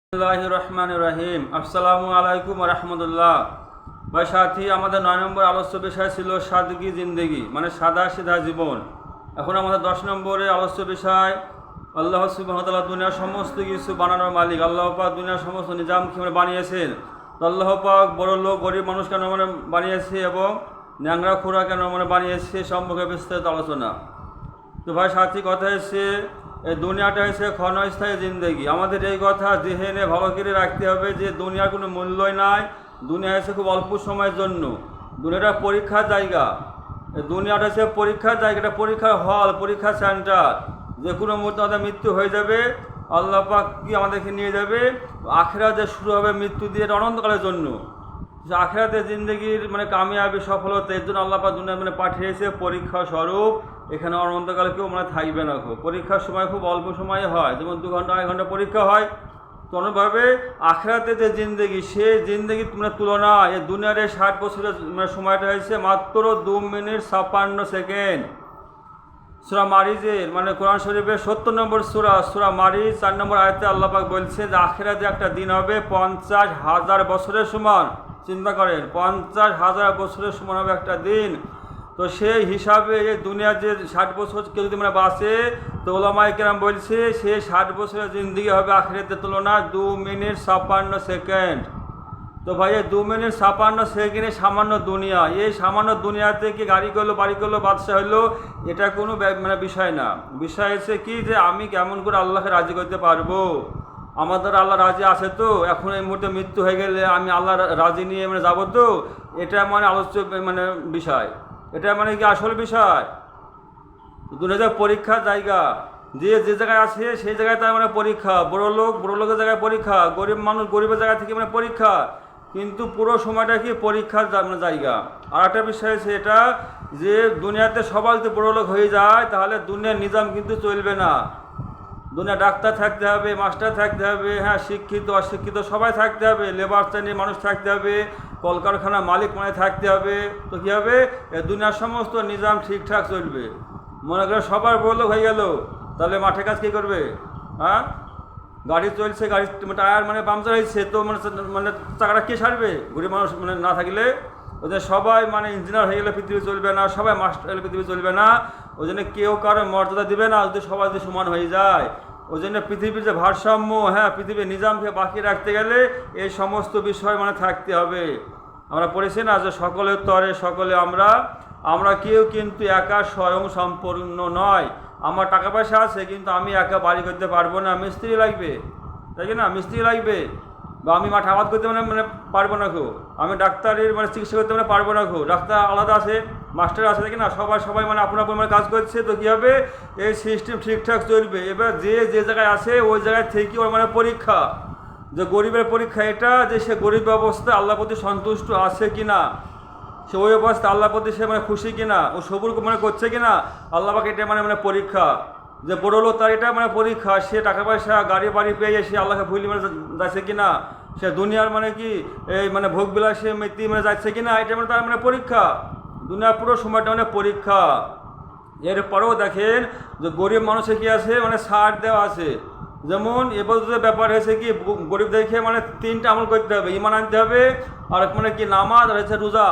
রহিম আসসালামু আলাইকুম রহমতুল্লাহ। ভাই সাথী, আমাদের 9 নম্বর আলোচ্য বিষয় ছিল সাদগি জিন্দেগি, মানে সাদা সিধা জীবন। এখন আমাদের 10 নম্বরে আলোচ্য বিষয় আল্লাহ সুবহানাহু ওয়া তাআলা দুনিয়ার সমস্ত কিছু বানানোর মালিক। আল্লাহ পাক দুনিয়ার সমস্ত নিজাম কিভাবে বানিয়েছেন, তো আল্লাহ পাক বড় লোক গরিব মানুষ কেন মানে বানিয়েছে এবং ন্যাংরা খোরা কেন মানে বানিয়েছে সম্পর্কে বিস্তারিত আলোচনা। তো ভাই সাথী, কথা হচ্ছে এই দুনিয়াটা হচ্ছে ক্ষণস্থায়ী জিন্দেগি। আমাদের এই কথা জেহেনে ভালো করে রাখতে হবে যে দুনিয়ার কোনো মূল্যই নাই। দুনিয়া হচ্ছে খুব অল্প সময়ের জন্য। দুনিয়াটা পরীক্ষার জায়গা। এই দুনিয়াটা হচ্ছে পরীক্ষার জায়গা, এটা পরীক্ষার হল, পরীক্ষা সেন্টার। যে কোনো মুহূর্তে আমাদের মৃত্যু হয়ে যাবে। আল্লাহ পাক কি আমাদেরকে নিয়ে যাবে আখিরাতে, শুরু হবে মৃত্যু দিয়ে, এটা অনন্তকালের জন্য। আখিরাতে জিন্দগির মানে কামিয়াবি সফলতা, এর জন্য আল্লাহ পাক দুনিয়া মানে পাঠিয়েছে পরীক্ষা স্বরূপ। এখানে অনন্তকালে কেউ মানে থাকবে না। পরীক্ষার সময় খুব অল্প সময় হয়, যেমন 2 ঘন্টা 1 ঘন্টা পরীক্ষা হয়। তো অনুভাবে আখিরাতে যে জিন্দগি, সে জিন্দগি মানে তুলনা এই দুনিয়ার 60 বছরের মানে সময়টা হয়েছে মাত্র 2 মিনিট 56 সেকেন্ড। সূরা মারিজের মানে কোরআন শরীফের 70 নম্বর সূরা মারিজ 4 নম্বর আয়াতে আল্লাহ পাক বলছে যে আখিরাতে একটা দিন হবে 50,000 বছরের সমান। চিন্তা করেন, 50,000 বছরের সমান হবে একটা দিন। তো সেই হিসাবে এই দুনিয়ার যে 60 বছর কেউ যদি মানে বাঁচে, তো ওলামায়ে কেরাম বলছে সে 60 বছরের জিন্দেগি হবে আখিরাতের তুলনায় 2 মিনিট 56 সেকেন্ড। তো ভাই, এই 2 মিনিট 56 সেকেন্ডে সামান্য দুনিয়া, এই সামান্য দুনিয়াতে কি গাড়ি করলো, বাড়ি করলো, বাদশা হলো, এটা কোনো মানে বিষয় না। বিষয় হচ্ছে কি যে আমি কেমন করে আল্লাহকে রাজি করতে পারবো। আমাদের আল্লাহ রাজি আছে তো, এখন এই মুহূর্তে মৃত্যু হয়ে গেলে আমি আল্লাহ রাজি নিয়ে মানে যাবো তো, এটা মানে আলোচ্য মানে বিষয়। এটা মানে কি আসল বিষয়। দুনিয়া পরীক্ষার জায়গা। যে যে জায়গায় আছে সেই জায়গায় তার মানে পরীক্ষা। বড় লোকের জায়গায় পরীক্ষা, গরিব মানুষ গরিবের জায়গা থেকে মানে পরীক্ষা। কিন্তু পুরো সময়টা কি পরীক্ষার জায়গা। আর একটা বিষয় আছে এটা যে দুনিয়াতে সবাই যদি বড় লোক হয়ে যায় তাহলে দুনিয়ার নিজাম কিন্তু চলবে না। দুনিয়া ডাক্তার থাকতে হবে, মাস্টার থাকতে হবে, হ্যাঁ, শিক্ষিত অশিক্ষিত সবাই থাকতে হবে, লেবার শ্রেণীর মানুষ থাকতে হবে, কলকারখানার মালিক মানে থাকতে হবে। তো কী হবে, দুনিয়ার সমস্ত নিজাম ঠিকঠাক চলবে। মনে করেন সবার বড় লোক হয়ে গেল, তাহলে মাঠে কাজ কী করবে? হ্যাঁ, গাড়ি চলছে, গাড়ি টায়ার মানে পাংচার হয়েছে, তো মানে মানে চাকাটা কে সারবে? গরিব মানুষ মানে না থাকলে। ওই জন্য সবাই মানে ইঞ্জিনিয়ার হয়ে গেলে পৃথিবী চলবে না, সবাই মাস্টার হলে পৃথিবী চলবে না। ওই জন্য কেউ কারো মর্যাদা দিবে না যদি সবাই যদি সমান হয়ে যায়। ওই জন্য পৃথিবীর যে ভারসাম্য, হ্যাঁ, পৃথিবীর নিজামকে বাকি রাখতে গেলে এই সমস্ত বিষয় মানে থাকতে হবে। আমরা পড়েছি না যে সকলের তরে সকলে আমরা কেউ কিন্তু একা স্বয়ং সম্পূর্ণ নয়। আমার টাকা পয়সা আছে কিন্তু আমি একা বাড়ি করতে পারবো না, মিস্ত্রি লাগবে, তাই কি না? মিস্ত্রি লাগবে। বা আমি মাঠে আবাদ করতে মানে পারবো না গো, আমি ডাক্তারের মানে চিকিৎসা করতে মানে পারবো না গো, ডাক্তার আলাদা আছে, মাস্টার আছে, দেখি না? সবাই মানে আপনার মানে কাজ করছে। তো কী হবে, এই সিস্টেম ঠিকঠাক চলবে। এবার যে যে জায়গায় আছে ওই জায়গায় থেকে ওর মানে পরীক্ষা, যে গরিবের পরীক্ষা এটা যে সে গরিব অবস্থা আল্লাহ প্রতি সন্তুষ্ট আছে কি না, সে ওই অবস্থা আল্লাহ প্রতি সে মানে খুশি কিনা, ও সবুর মানে করছে কিনা, আল্লাহ পাক এটা মানে পরীক্ষা। যে বড় লোক তার এটা মানে পরীক্ষা, সে টাকা পয়সা গাড়ি বাড়ি পেয়ে সে আল্লাহকে ভুলি মানে যাচ্ছে কিনা, সে দুনিয়ার মানে কি এই মানে ভোগ বিলাসে মৃত্যু মানে যাচ্ছে কিনা, এটা মানে তার মানে পরীক্ষা। দুনিয়ার পুরো সময়টা মানে পরীক্ষা। এরপরেও দেখেন যে গরিব মানুষের কি আছে মানে ছাড় দেওয়া আছে। যেমন এবাদতের ব্যাপার হয়েছে কি গরিব দেখে মানে 3টা আমল করতে হবে, ঈমান আনতে হবে, আর মানে কি নামাজ, আর হচ্ছে রোজা।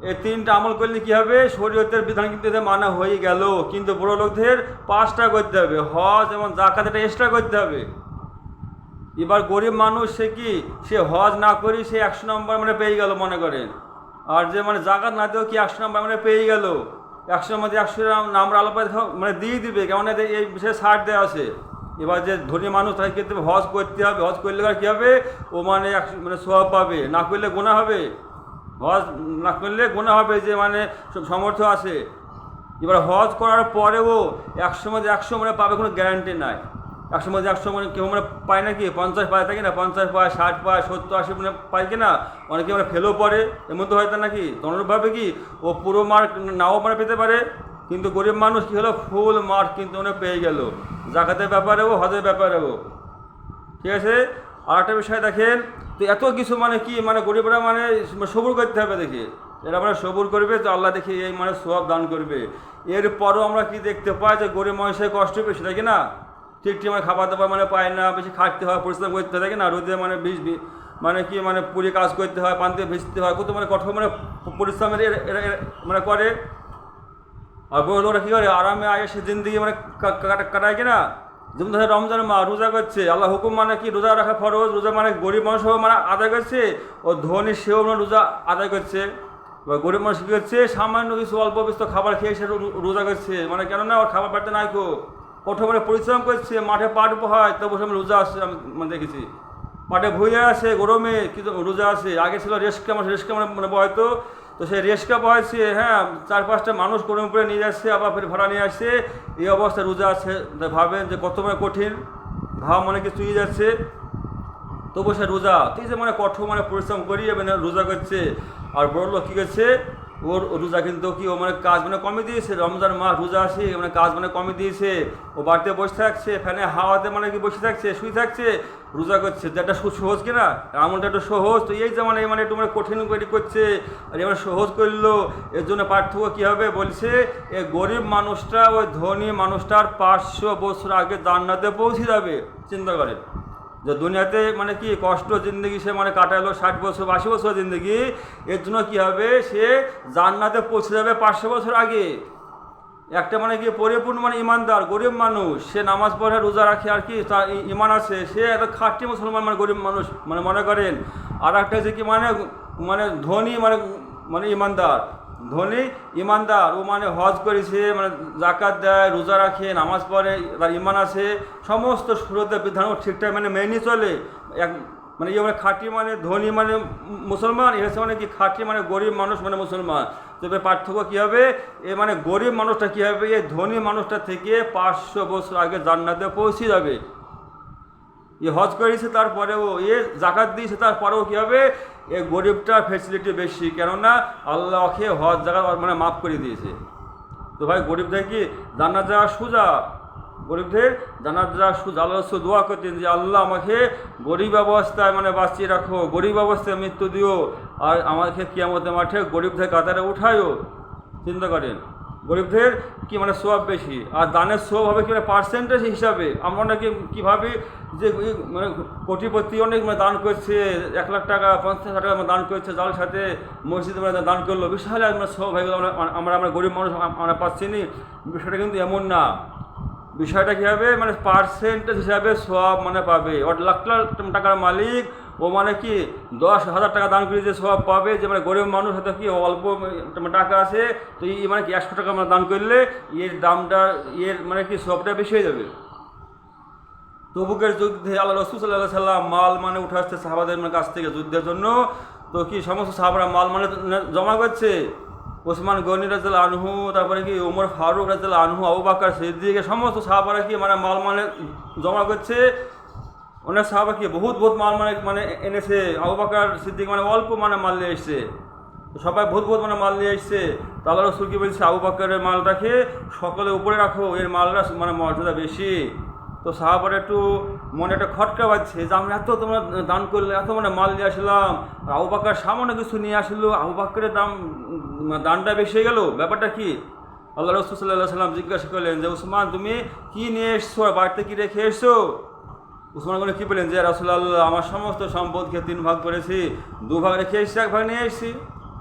এই 3টা আমল করলে কী হবে, শরীয়তের বিধান কিন্তু এদের মানা হয়ে গেল। কিন্তু বড় লোকদের 5টা করতে হবে, হজ এবং যাকাত এটা এক্সট্রা করতে হবে। এবার গরিব মানুষ সে হজ না করি সে 100 নম্বর মানে পেয়ে গেল মনে করেন। আর যে মানে জাকাত না দিয়েও কি 100 নম্বর মানে পেয়ে গেল। 100-র মধ্যে 100 নাম্বার আলাদা মানে দিয়ে দিবে, কেমন এই বিষয়ে ছাড় দেওয়া আছে। এবার যে ধনী মানুষ তাকে কিন্তু হজ করতে হবে, হজ করলে আর কী হবে, ও মানে মানে সওয়াব পাবে, না করলে গুনাহ হবে। হজ না করলে গুনাহ হবে, যে মানে সামর্থ্য আছে। এবার হজ করার পরেও 100 মধ্যে 100 মানে পাবে কোনো গ্যারান্টি নাই। 100 মধ্যে 100 মানে কেউ মানে পায় নাকি, 50 পায়, থাকি না, 50 পায়, 60 পায়, 70 80 মানে পায় কিনা, অনেকে মানে ফেলও পড়ে, এমন তো হয়তো নাকি। তনুরূপভাবে কি ও পুরো মার্ক নাও মানে পেতে পারে, কিন্তু গরিব মানুষ কী হলো, ফুল মার্ক কিন্তু মানে পেয়ে গেল, জাকাতের ব্যাপারেও হজের ব্যাপারেও। ঠিক আছে। আর একটা বিষয় দেখেন, তো এত কিছু মানে কি মানে গরিবরা মানে সবুর করতে হবে। দেখি এরা মানে সবুর করবে তো আল্লাহ দেখি এই মানে সওয়াব দান করবে। এরপরও আমরা কি দেখতে পাই যে গরিব মানুষের কষ্ট বেশি, তাই কি না? ঠিক ঠিক মানে খাবার দাবার মানে পায় না, বেশি খাটতে হয়, পরিশ্রম করতে থাকে না, রোদে মানে মানে কি মানে পুরি কাজ করতে হয়, পানিতে ভিজতে হয়, কত মানে কঠোর মানে পরিশ্রমের মানে করে। আর বড় লোকরা কী করে আরামে আগে সে জিন্দিগি মানে কাটায় কিনা। যেমন ধরো রমজান মা রোজা করছে, আল্লাহ হুকুম মানে কি রোজা রাখা ফরজ, রোজা মানে গরিব মানুষও মানে আদায় করছে, ও ধনী সেও মানে রোজা আদায় করছে। বা গরিব মানুষ কী করছে সামান্য কিছু অল্প বিস্তর খাবার খেয়ে সে রোজা করছে, মানে কেননা ওর খাবার বাড়তে নাই কঠোর মানে পরিশ্রম করছে, মাঠে পাট হয় তবু সে রোজা আসছে। আমি মানে দেখেছি পাটে ভুঁয়ে আছে গরমে কিন্তু রোজা আছে। আগে ছিল রেস্কা মানে বয়তো, তো সেই রেস্কা বয়সে হ্যাঁ 4-5টা মানুষ গরম করে নিয়ে যাচ্ছে, আবার ফের ভাড়া নিয়ে আসছে, এই অবস্থায় রোজা আছে। ভাবেন যে কত মানে কঠিন, ঘাম মানে কি চুয়ে যাচ্ছে, তবু সে রোজা ঠিক আছে মানে কঠোর মানে পরিশ্রম করিয়ে মানে রোজা করছে। আর বড় লোক কী করছে ওর রোজা কিন্তু কি ও মানে কাজ মানে কমে দিয়েছে, রমজান মাস রোজা আসে মানে কাজ মানে কমে দিয়েছে, ও বাড়িতে বসে থাকছে, ফ্যানে হাওয়াতে মানে কি বসে থাকছে, শুয়ে থাকছে, রোজা করছে। তো একটা সহজ কিনা আমলটা একটু সহজ, তো এই যে মানে একটু মানে কঠিন করে করছে আর এবার সহজ করলো। এর জন্য পার্থক্য কী হবে বলছে, এই গরিব মানুষটা ওই ধনী মানুষটার 500 বছর আগে জান্নাতে পৌঁছে যাবে। চিন্তা করেন যে দুনিয়াতে মানে কি কষ্ট জিন্দগি সে মানে কাটালো 60 বছর 80 বছর জিন্দগি, এর জন্য কী হবে সে জান্নাতে পৌঁছে যাবে 500 বছর আগে। একটা মানে কি পরিপূর্ণ মানে ইমানদার গরিব মানুষ, সে নামাজ পড়ে রোজা রাখে আর কি তার ইমান আছে, সে একটা খাঁটি মুসলমান মানে গরিব মানুষ মানে মনে করেন। আর একটা যে কি মানে মানে ধনী মানে মানে ইমানদার, ধনী ইমানদার ও মানে হজ করেছে মানে জাকাত দেয়, রোজা রাখে, নামাজ পড়ে, তার ইমান আছে, সমস্ত সুরতের বিধান ঠিকঠাক মানে মেনে চলে। এক মানে ইয়ে মানে খাঁটি মানে ধনী মানে মুসলমান, এ হচ্ছে মানে কি খাঁটি মানে গরিব মানুষ মানে মুসলমান। তবে পার্থক্য কী হবে, এ মানে গরিব মানুষটা কী হবে এই ধনী মানুষটা থেকে 500 বছর আগে জান্নাতে পৌঁছে যাবে। এ হজ করেছে তারপরেও, এ জাকাত দিয়েছে তারপরেও কী হবে এ গরিবটার ফেসিলিটি বেশি, কেননা আল্লাহকে হজ জাকাত মানে মাফ করে দিয়েছে। তো ভাই গরিবদের কি জান্নাত যাওয়া সোজা, গরিবদের জান্নাত যাওয়া সোজা। আল্লাহ দোয়া করতেন যে আল্লাহ আমাকে গরিব অবস্থায় মানে বাঁচিয়ে রাখো, গরিব অবস্থায় মৃত্যু দিও, আর আমাকে কিয়ামতের মাঠে গরিবদের কাতারে উঠায়ও। চিন্তা করেন গরিবদের কি মানে সোয়াব বেশি, আর দানের সোয়াব হবে কি মানে পার্সেন্টেজ হিসাবে। আমরা নাকি কী ভাবি যে মানে কোটিপতি অনেক মানে দান করছে, 1 লাখ টাকা 50,000 টাকা দান করছে, যার সাথে মসজিদে মানে দান করলো, বিশাল মানে সোয়াব হয়ে গেলো, আমরা গরিব মানুষ আমরা পাচ্ছি নি। বিষয়টা কিন্তু এমন না, বিষয়টা কী হবে মানে পার্সেন্টেজ হিসাবে সোয়াব মানে পাবে। ওর লাখ লাখ টাকার মালিক ও মানে কি 10,000 টাকা দান করে যে সোয়াব পাবে, যে মানে গরিব মানুষ হয়তো কি অল্প টাকা আছে, তো এই মানে কি 100 টাকা মানে দান করলে এর দামটা এর মানে কি সোয়াবটা বেশি হয়ে যাবে। তবুকের যুদ্ধে আল্লাহ রাসূল সাল্লাল্লাহু আলাইহি ওয়াসাল্লাম মাল মানে উঠে আসছে সাহাবাদের কাছ থেকে যুদ্ধের জন্য, তো কি সমস্ত সাহাবারা মাল মানে জমা করছে। ওসমান গনি রাদিয়াল্লাহু আনহু, তারপরে কি ওমর ফারুক রাদিয়াল্লাহু আনহু, আবু বকর সিদ্দিক, সমস্ত সাহাবারা কি মানে মাল মানে জমা করছে। অনেক সাহাবা কি বহুত মাল মানে এনেছে, আবু বকর সিদ্দিক মানে অল্প মানে মাল নিয়ে এসছে, সবাই বহুত মানে মাল নিয়ে এসছে। তো আল্লাহ রাসূল কি বলছে আবু বকরের মালটাকে সকলের উপরে রাখো, এর মালটা মানে মর্যাদা বেশি। তো সাহাবারা একটু মনে একটা খটকা বাজছে যে আমরা এত তোমরা দান করলে, এত মানে মাল নিয়ে আসলাম, আর আবু বকর সামান্য কিছু নিয়ে আসলো, আবু বকরের দানটা বেশি হয়ে গেল, ব্যাপারটা কি? আল্লাহ রাসূল সাল্লাল্লাহু আলাইহি ওয়াসাল্লাম জিজ্ঞাসা করলেন যে উসমান তুমি কি নিয়ে এসছো, বাড়িতে কি রেখে এসছো? উসমান গনি কী বললেন যে রাসূলুল্লাহ আমার সমস্ত সম্পদকে 3 ভাগ করেছি, 2 ভাগ রেখে এসেছি, 1 ভাগ নিয়ে এসেছি।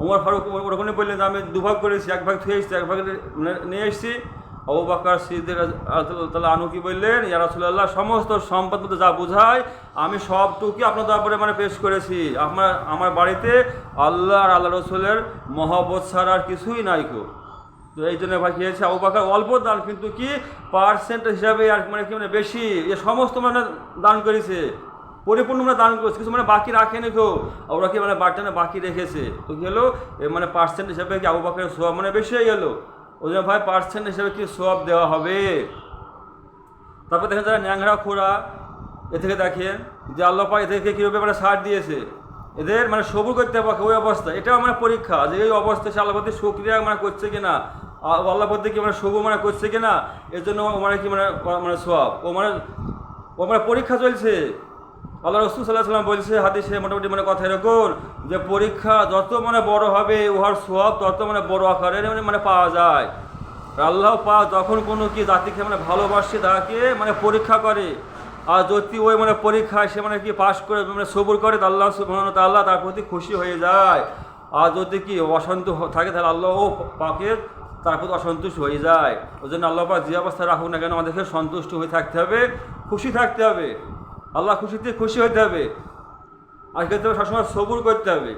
ওমর ফারুক ওরকমই বললেন যে আমি 2 ভাগ করেছি, 1 ভাগ থুয়ে এসেছি, 1 ভাগ নিয়ে এসেছি। আবু বকর সিদ্দিক রাদিয়াল্লাহু আনহু কি বললেন, ইয়া রাসূলুল্লাহ সমস্ত সম্পদ মধ্যে যা বোঝায় আমি সবটুকু আপনার তারপরে মানে পেশ করেছি, আমার বাড়িতে আল্লাহ আর আল্লাহ রসুলের মহব্বত ছাড়া আর কিছুই নাই কো। তো এই জন্য ভাই কী হয়েছে আবু বকর অল্প দান কিন্তু কি পার্সেন্ট হিসাবে আর মানে কি মানে বেশি, এ সমস্ত মানে দান করেছে, পরিপূর্ণ মানে দান করেছে, কিছু মানে বাকি রাখেনি কেউ, ওরা কি মানে বাড়িটা বাকি রেখেছে। তো কী হলো মানে পার্সেন্ট হিসাবে কি আবু বকরের সোয়াব মানে বেশি হয়ে গেলো। ওই জন্য ভাই পার্সেন্ট হিসাবে কি সোয়াব দেওয়া হবে। তারপর দেখেন যারা ন্যাংরা খোরা, এ থেকে দেখেন যে আল্লাহ পাক এদেরকে কীভাবে মানে ছাড় দিয়েছে, এদের মানে সবুর করতে পারে ওই অবস্থা। এটাও মানে পরীক্ষা যে এই অবস্থায় সে আল্লাহ প্রতি শুকরিয়া মানে করছে কিনা, আল্লাহ প্রতি কি মানে সবুর মানে করছে কিনা, এর জন্য মানে কি মানে সোয়াব ও মানে পরীক্ষা চলছে। আল্লাহ রাসূল সাল্লাল্লাহু আলাইহি ওয়াসাল্লাম বলছে হাদিসে মোটামুটি মানে কথা এরকম যে পরীক্ষা যত মানে বড় হবে উহার সোয়াব তত মানে বড় আকারে মানে পাওয়া যায়। আল্লাহ পাক যখন কোনো কি জাতিকে মানে ভালোবাসে তাকে মানে পরীক্ষা করে, আর যদি ওই মানে পরীক্ষায় সে মানে কি পাশ করে মানে সবুর করে তো আল্লাহ সুবহানাহু ওয়া তাআলা তার প্রতি খুশি হয়ে যায়। আর যদি কি অশান্ত থাকে তাহলে আল্লাহ ও পাকের তার প্রতি অসন্তুষ্ট হয়ে যায়। ওই জন্য আল্লাহ পাক যে অবস্থায় রাখুক না কেন আমাদেরকে সন্তুষ্ট হয়ে থাকতে হবে, খুশি থাকতে হবে, আল্লাহ খুশিতে খুশি হতে হবে, আর ক্ষেত্রে সবসময় সবুর করতে হবে।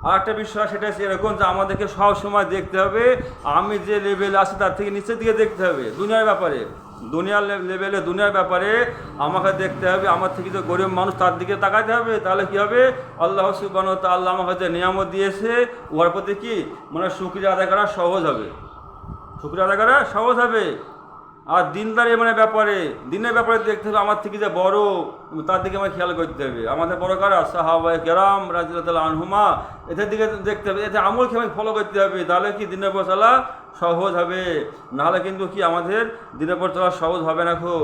আর একটা বিষয় সেটা হচ্ছে এরকম যে আমাদেরকে সব সময় দেখতে হবে আমি যে লেভেলে আছি তার থেকে নিচের দিকে দেখতে হবে। দুনিয়ার ব্যাপারে, দুনিয়ার লেভেলে, দুনিয়ার ব্যাপারে আমাকে দেখতে হবে, আমার থেকে যে গরিব মানুষ তার দিকে তাকাতে হবে। তাহলে কী হবে, আল্লাহ সুবহানাহু ওয়া তাআলা আমাকে যে নিয়ামত দিয়েছে ওর প্রতি কি মানে শুকরিয়া আদায় করা সহজ হবে, শুকরিয়া আদায় করা সহজ হবে। আর দিনদারি মানে ব্যাপারে, দিনের ব্যাপারে দেখতে হবে আমার থেকে যে বড় তার দিকে আমার খেয়াল করতে হবে। আমাদের বড় কারা সাহাবায়ে কেরাম রাদিয়াল্লাহু আনহুমা, এদের দিকে দেখতে হবে, এতে আমল কি ফলো করতে হবে। তাহলে কি দিনের পর চলা সহজ হবে, নাহলে কিন্তু কি আমাদের দিনের পর চলা সহজ হবে না। খুব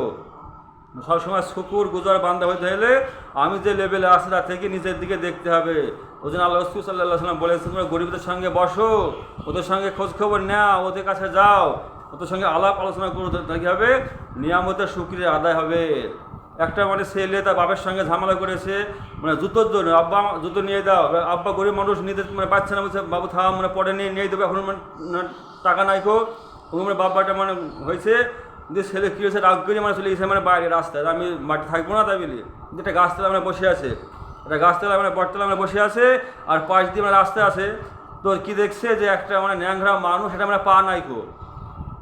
সবসময় শুকুর গুজার বান্দা হতে হলে আমি যে লেভেলে আসি তার থেকে নিচের দিকে দেখতে হবে। ওই জন্য আল্লাহ রাসূল সাল্লাল্লাহু আলাইহি ওয়াসাল্লাম বলেছেন তোমরা গরিবদের সঙ্গে বসো, ওদের সঙ্গে খোঁজ খবর নাও, ওদের কাছে যাও, ওদের সঙ্গে আলাপ আলোচনা করো, কী হবে নিয়ামতের শুকরিয়া আদায় হবে। একটা মানে ছেলে তার বাপের সঙ্গে ঝামেলা করেছে মানে জুতোর জন্য, আব্বা জুতো নিয়ে দাও, আব্বা গরিব মানুষ নিতে মানে পাচ্ছে না, বলছে বাবু থাম মানে পরে নিয়ে দেবে, এখন মানে টাকা নাই কো, মানে বাব্বাটা মানে হয়েছে যে ছেলে কী হয়েছে রাগ করে মানে চলে গেছে মানে বাইরে রাস্তায়, আমি মাটি থাকবো না তাই বলি, যেটা গাছতলা মানে বসে আছে, এটা গাছতলা মানে বটতলা মানে বসে আছে, আর পাশ দিয়ে মানে রাস্তা আছে। তো কী দেখছে যে একটা মানে ন্যাংরা মানুষ, এটা মানে পা নাই কো,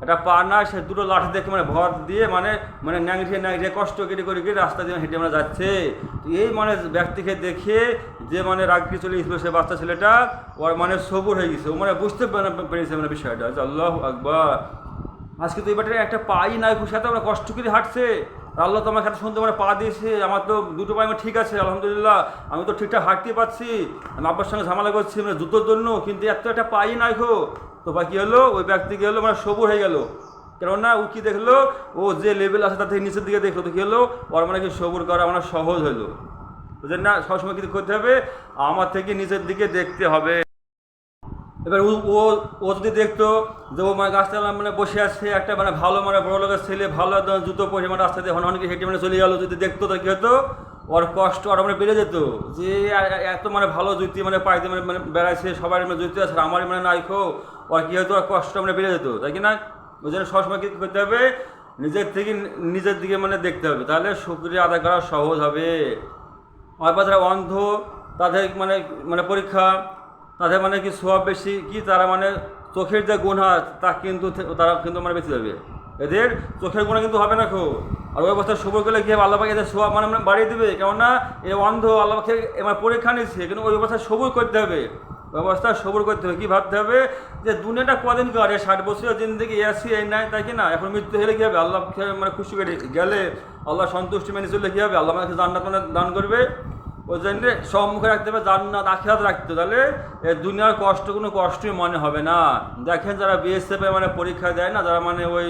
এটা পা না, সে দুটো লাঠি দেখে মানে ভর দিয়ে মানে মানে ন্যাংড়িয়ে কষ্ট কেটে করে রাস্তা দিয়ে হেঁটে মানে যাচ্ছে। তো এই মানে ব্যক্তিকে দেখে যে মানে রাগকে চলে গেছিলো সে বাচ্চা ছেলেটা, ওর মানে সবুর হয়ে গেছে, ও মানে বুঝতে পেরেছে মানে বিষয়টা, আল্লাহু আকবার। আজকে তো এবারে একটা পাই নাই, খুশি সাথে আমরা কষ্ট করে হাঁটছে, আল্লাহ তো আমার কাছে শুনতে মানে পা দিয়েছে, আমার তো দুটো পায়ে আমার ঠিক আছে আলহামদুলিল্লাহ, আমি তো ঠিকঠাক হাঁটতে পারছি, আমি আব্বার সঙ্গে ঝামেলা করছি মানে জুতোর জন্য, কিন্তু এত একটা পাই নাই খো। তো বা কী হলো, ওই ব্যক্তি কী হলো মানে সবুর হয়ে গেল, কেননা ও কী দেখলো, ও যে লেভেল আছে তার থেকে নিচের দিকে দেখলো, তো কী হলো ওর মানে কি সবুর করা মানে সহজ হলো। বুঝলেন না, সবসময় কিছু করতে হবে আমার থেকে নিচের দিকে দেখতে হবে। এবার ও ও যদি দেখতো যে ও মানে গাছতলা মানে বসে আছে একটা মানে ভালো মানে বড় লোকের ছেলে, ভালো জুতো পরে মানে রাস্তা দিয়ে অনেকে হেঁটে মানে চলে গেলো, যদি দেখতো তো কী হতো, ওর কষ্ট আর মানে বেড়ে যেত, যে এত মানে ভালো জুতি মানে পাইতে মানে মানে বেড়াইছে, সবাই মানে জুতি আছে, আমারই মানে নাই খো, ওর কী হতো, ওর কষ্ট মানে বেড়ে যেত, তাই কি না। ওই জন্য সবসময় কী করতে হবে, নিজের থেকে নিজের দিকে মানে দেখতে হবে, তাহলে শুকরিয়া আদায় করা সহজ হবে। আর যারা অন্ধ তাদের মানে মানে পরীক্ষা, তাদের মানে কি সোয়াব বেশি, কি তারা মানে চোখের যে গুণা তা কিন্তু তারা কিন্তু মানে বেঁচে যাবে, এদের চোখের গুণা কিন্তু হবে না খুব। আর ওই অবস্থায় সবর করলে কী হবে, আল্লাহ পাক এদের সোয়াব মানে বাড়িয়ে দেবে, কেননা এ অন্ধ আল্লাহ পাকে এবার পরীক্ষা নিচ্ছে, কিন্তু ওই অবস্থায় সবর করতে হবে, ওই অবস্থায় সবর করতে হবে। কী ভাবতে হবে যে দুনিয়াটা কদিন কার, 60 বছরের জিন্দগি আসি এই নাই তাই কি না, এখন মৃত্যু হলে কী হবে, আল্লাহ মানে খুশি করে গেলে আল্লাহ সন্তুষ্টি মেনে চললে কী হবে, আল্লাহ আমাকে জান্নাত মানে দান করবে। ওই জন্য সম্মুখে রাখতে হবে জান্নাত আখিরাত রাখতে, তাহলে এই দুনিয়ার কষ্ট কোনো কষ্টই মনে হবে না। দেখেন যারা বিএসএফ মানে পরীক্ষা দেয় না, যারা মানে ওই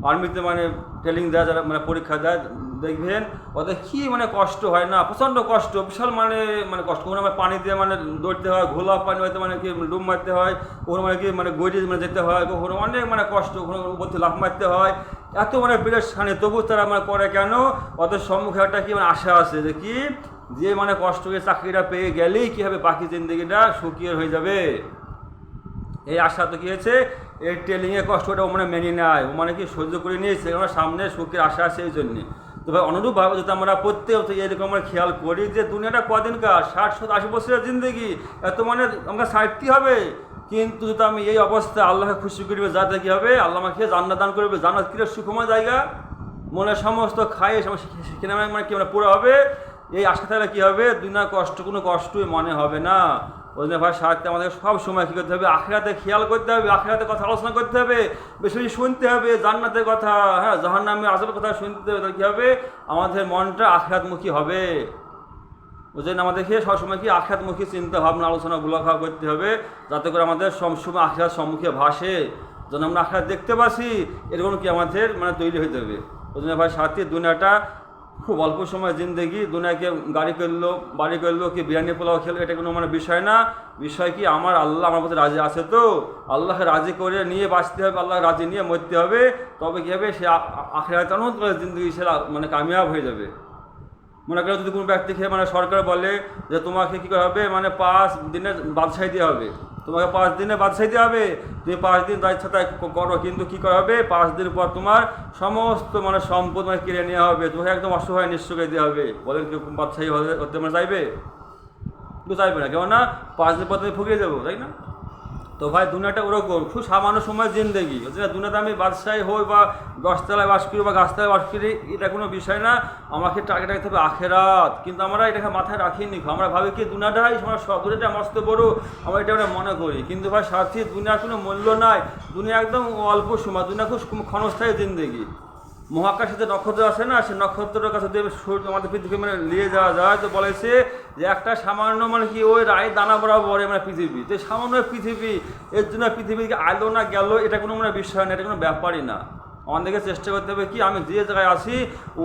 আর্মিতে মানে ট্রেনিং দেয়, যারা মানে পরীক্ষা দেয়, দেখবেন ওদের কী মানে কষ্ট হয় না, প্রচণ্ড কষ্ট, বিশাল মানে মানে কষ্ট। কখনো মানে পানি দিয়ে মানে দৌড়তে হয়, ঘোলা পানি হয়তো মানে কি ডুব মারতে হয়, কখনো মানে কি মানে গড়িয়ে মানে যেতে হয়, কখনো অনেক মানে কষ্ট, কখনো উপর থেকে লাফ মারতে হয়, এত মানে পেরেশানি, তবু তারা মানে করে কেন, ওদের সম্মুখে একটা কি মানে আশা আছে যে কি, যে মানে কষ্ট করে চাকরিটা পেয়ে গেলেই কী হবে, বাকি জিন্দগিটা সুখী হয়ে যাবে। এই আশা তো কী হয়েছে, এই ট্রেনিংয়ের কষ্টটা ও মানে মেনে নেয়, ও মানে কি সহ্য করে নিয়েছে, আমার সামনে সুখের আশা আছে এই জন্যে। তো ভাই অনুরূপভাবে যদি আমরা প্রত্যেক এরকম আমরা খেয়াল করি যে দুনিয়াটা কদিনকার, 60-80 বছরের জিন্দগি, এত মানে আমাকে ছাড়তে হবে, কিন্তু যদি আমি এই অবস্থায় আল্লাহকে খুশি করবে, যাতে কী হবে আল্লাহ আমাকে জান্নাত দান করবে, জান্নাত কী সুখময় জায়গা, মনে সমস্ত খায় সেখানে মানে কি মানে পুরো হবে, এই আশা থাকলে কী হবে, দুনিয়ার কষ্ট কোনো কষ্টই মনে হবে না। ওই জন্য ভাই সাথে আমাদের সব সময় কী করতে হবে, আখিরাতে খেয়াল করতে হবে, আখিরাতের কথা আলোচনা করতে হবে, বেশি বেশি শুনতে হবে জান্নাতের কথা, হ্যাঁ জাহান্নামের আযাবের কথা শুনতে হবে, কী হবে আমাদের মনটা আখিরাতমুখী হবে। ওই জন্য আমাদেরকে সবসময় কি আখিরাতমুখী চিন্তা ভাবনা আলোচনাগুলো করতে হবে, যাতে করে আমাদের সবসময় আখিরাত সম্মুখে ভাসে, যেন আমরা আখিরাত দেখতে পাচ্ছি, এরকম কি আমাদের মানে তৈরি হতে হবে। ওই জন্য ভাই সাথে দুনিয়াটা খুব অল্প সময় জিন্দেগি, দুনিয়াকে গাড়ি করলো, বাড়ি করলো, কি বিরিয়ানি পোলাও খেলো, এটা কোনো মানে বিষয় না। বিষয় কি আমার আল্লাহ আমার প্রতি রাজি আছে, তো আল্লাহকে রাজি করে নিয়ে বাঁচতে হবে, আল্লাহ রাজি নিয়ে মরতে হবে। তবে কী হবে, সে আখিরাতে অনন্ত জিন্দগি সে মানে কামিয়াব হয়ে যাবে। মনে করো যদি কোনো ব্যক্তিকে মানে সরকার বলে যে তোমাকে কী করা হবে, মানে 5 দিনের বাদশাহী দেওয়া হবে, তোমাকে 5 দিনে বাদশাহী দেওয়া হবে, তুমি 5 দিন তার ইচ্ছা তাই করো, কিন্তু কী করা হবে, 5 দিন পর তোমার সমস্ত মানে সম্পদ মানে কেড়ে নেওয়া হবে, তোমাকে একদম অসহায় নিঃস্ব করে দেওয়া হবে। বলেন কেউ বাদশাহী হতে মানে চাইবে? কেউ চাইবে না, কেননা 5 দিন পর তুমি ফুরিয়ে যাবো, তাই না? তো ভাই দুনিয়াটা ওরকম, খুব সামান্য সময় জিন্দেগি। দুনিয়াতে আমি বাদশাহী হই বা 10 তলায় বাস করি বা গাছতলায় বাস করি, এটা কোনো বিষয় না। আমাকে টার্গেট রাখতে হবে আখেরাত। কিন্তু আমরা এটাকে মাথায় রাখিনি, আমরা ভাবি কি দুনিয়াটাই আমার সব, দুনিয়াটা মস্ত বড়, আমরা এটা আমরা মনে করি। কিন্তু ভাই সাথী, দুনিয়ার কোনো মূল্য নাই, দুনিয়া একদম অল্প সময়, দুনিয়া খুব ক্ষণস্থায়ী জিন্দেগি। মহাকাশে যে নক্ষত্র আছে না, সেই নক্ষত্রের কাছে যদি সূর্য আমাদের পৃথিবী মানে নিয়ে যাওয়া যায়, তো বলেছে যে একটা সামান্য মানে কি ওই রায় দানা বরাবর মানে পৃথিবী, তো সামান্য পৃথিবী, এর জন্য পৃথিবীকে আলো না গেল, এটা কোনো মানে বিষয় না, এটা কোনো ব্যাপারই না। আমাদেরকে চেষ্টা করতে হবে কি, আমি যে জায়গায় আছি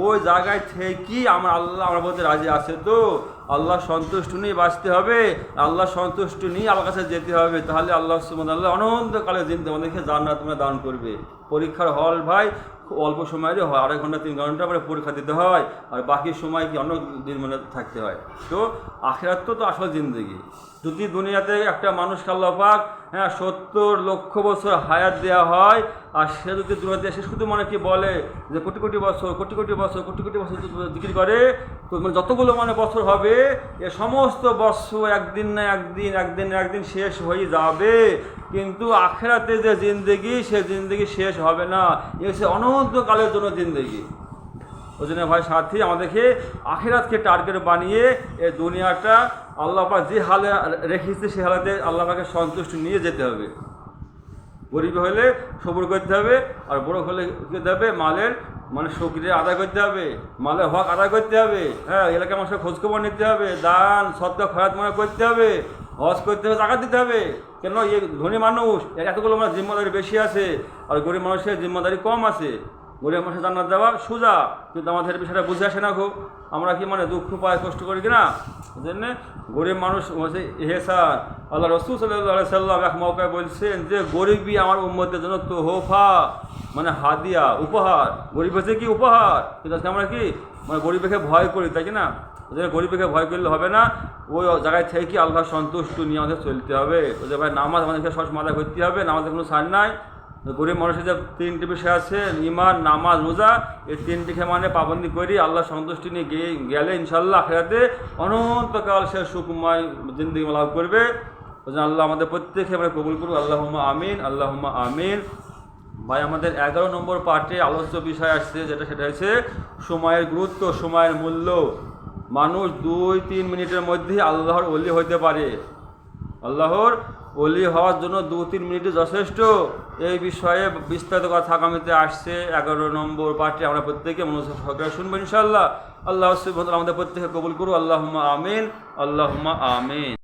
ওই জায়গায় থেকে আমার আল্লাহ আমার বলতে রাজি আছে, তো আল্লাহ সন্তুষ্ট নিয়ে বাঁচতে হবে, আল্লাহ সন্তুষ্ট নিয়ে আল্লাহর কাছে যেতে হবে। তাহলে আল্লাহ সুবহানাহু ওয়া তাআলা অনন্তকালে জিন্দা আমাদেরকে জান্নাত তোমরা দান করবে। পরীক্ষার হল ভাই খুব অল্প সময়েরই হয়, 2.5 ঘন্টা 3 ঘন্টা মানে পরীক্ষা দিতে হয়, আর বাকি সময় কি অন্য দিন মানে থাকতে হয়। তো আখিরাত তো আসল জিন্দগি। যদি দুনিয়াতে একটা মানুষকে আল্লাহ পাক 70 লক্ষ বছর হায়াত দেওয়া হয়, আর সে যদি দুনিয়াতে এসে শুধু মানে কি বলে যে কোটি কোটি বছর জিকির করে, তো মানে যতগুলো মানে বছর হবে, এ সমস্ত বছর একদিন না একদিন শেষ হয়ে যাবে। কিন্তু আখিরাতে যে জিন্দগি, সে জিন্দগি শেষ হবে না, এ হচ্ছে অনন্তকালের জন্য জিন্দগি। ওই জন্য ভাই সাথী, আমাদেরকে আখিরাতকে টার্গেট বানিয়ে এই দুনিয়াটা আল্লাহ পাক যে হালে রেখেছে, সে হালাতে আল্লাহ পাকের সন্তুষ্টি নিয়ে যেতে হবে। গরিব হলে সবর করতে হবে, আর বড় হলে করতে হবে মালের মানে শুকরিয়া আদায় করতে হবে, মালের হক আদায় করতে হবে। এলাকার মানুষের খোঁজখবর নিতে হবে, দান সদকা খয়রাত মনে করতে হবে, হজ করতে হবে, টাকা দিতে হবে। কেন এই ধনী মানুষ এতগুলো মানে জিম্মাদারি বেশি আছে, আর গরিব মানুষের জিম্মাদারি কম আছে। গরিব মানুষের জান্নাত দেওয়া সোজা, কিন্তু আমাদের বিষয়টা বুঝে আসে না খুব। আমরা কি মানে দুঃখ পাই, কষ্ট করি কিনা, ওই জন্যে গরিব মানুষ হচ্ছে ইহসান। আল্লাহ রাসূল সাল্লাল্লাহু আলাইহি সাল্লাম এক মৌকায় বলছেন যে গরিবই আমার উম্মতের জন্য তোহফা, মানে হাদিয়া, উপহার। গরিব হচ্ছে কি উপহার, কিন্তু আজকে আমরা কি মানে গরিবকে ভয় করি, তাই কি না? ওই জন্য গরিবকে ভয় করলে হবে না, ওই জায়গায় থেকে আল্লাহ সন্তুষ্ট নিয়ে আমাদের চলতে হবে। ওই যে ভাই নামাজ আমাদেরকে সব মাথা করতে হবে, নামাজের কোনো ছাড় নাই। গরিব মানুষের যে 3টি বিষয় আছে, ঈমান, নামাজ, রোজা, এই 3টিকে মানে পাবন্দি করি আল্লাহ সন্তুষ্টি নিয়ে গেলে ইনশাআল্লাহ আখিরাতে অনন্তকাল সে সুখময় জিন্দেগি লাভ করবে। ওই জন্য আল্লাহ আমাদের প্রত্যেকে আমরা কবুল করুক, আল্লাহুম্মা আমিন, আল্লাহুম্মা আমিন। ভাই আমাদের 11 নম্বর পার্টে আলোচ্য বিষয় আসছে, সেটা হচ্ছে সময়ের গুরুত্ব, সময়ের মূল্য। মানুষ 2-3 মিনিটের মধ্যে আল্লাহর ওলি হইতে পারে। আল্লাহর ওলি হওয়ার জন্য 2-3 মিনিটই যথেষ্ট। এই বিষয়ে বিস্তারিত কথা আগামীতে আসছে 11 নম্বর পার্টে, আমরা প্রত্যেকে মনোযোগ সহকারে শুনবো ইনশাআল্লাহ। আল্লাহ সুবহানাহু ওয়া তাআলা আমাদের প্রত্যেকে কবুল করুন, আল্লাহুম্মা আমিন, আল্লাহুম্মা আমিন।